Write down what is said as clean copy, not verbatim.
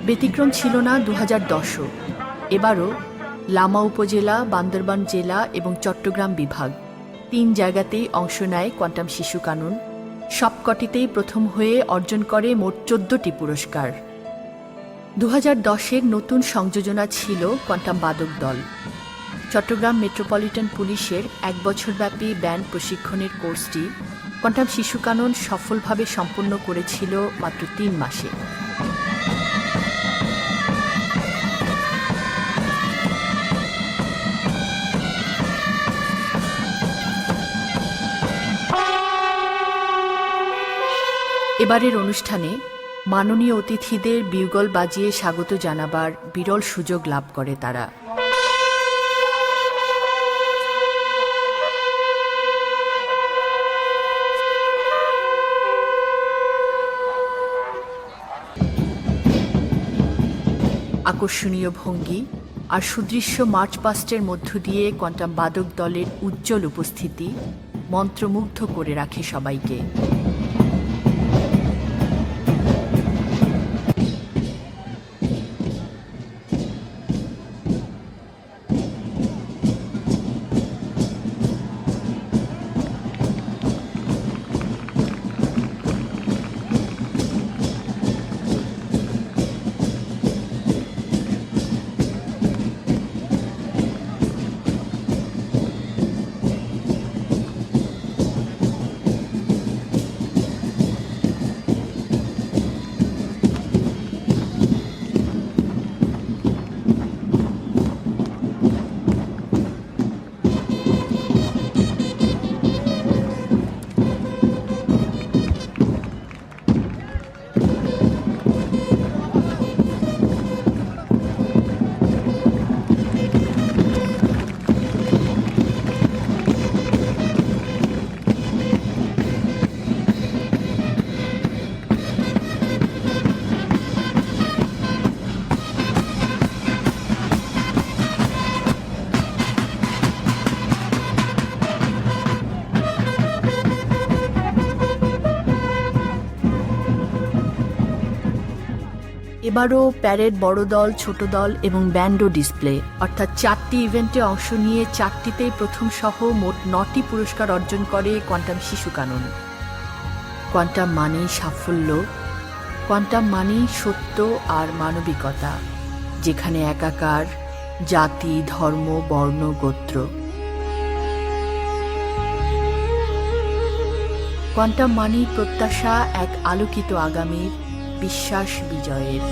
ব্যতিক্রম ছিল না 2010-ও। এবারও লামা উপজেলা, বান্দরবান জেলা এবং চট্টগ্রাম বিভাগ 3 জায়গাতেই অংশ নেয় কোয়ান্টাম শিশু কানুন। সবকটিতেই প্রথম হয়ে অর্জন করে মোট 14টি পুরস্কার। 2010-এর নতুন সংযোজনা ছিল কোয়ান্টাম বাদক দল। চট্টগ্রাম মেট্রোপলিটন পুলিশের 1 বছরব্যাপী ব্যান্ড প্রশিক্ষণের কোর্সটি কোয়ান্টাম শিশু কানুন সফলভাবে সম্পন্ন করেছিল মাত্র 3 মাসে। এবারের অনুষ্ঠানে মাননীয় অতিথিদের বিউগল বাজিয়ে স্বাগত জানাবার বিরল সুযোগ লাভ করে তারা। আকর্ষণীয় ভঙ্গি আর সুদৃশ্য মার্চ পাস্টের মধ্য দিয়ে কোয়ান্টাম বাদক দলের উজ্জ্বল উপস্থিতি মন্ত্রমুগ্ধ করে রাখে সবাইকে। এবারও প্যারেড বড় দল, ছোট দল এবং ব্যান্ডও ডিসপ্লে, অর্থাৎ 4টি ইভেন্টে অংশ নিয়ে 4টিতেই প্রথম সহ মোট 9টি পুরস্কার অর্জন করে কোয়ান্টাম শিশু কানুন। কোয়ান্টাম মানেই সাফল্য, কোয়ান্টাম মানেই সত্য আর মানবিকতা, যেখানে একাকার জাতি, ধর্ম, বর্ণ, গোত্র। কোয়ান্টাম মানেই প্রত্যাশা এক আলোকিত আগামীর, বিশ্বাস বিজয়ের।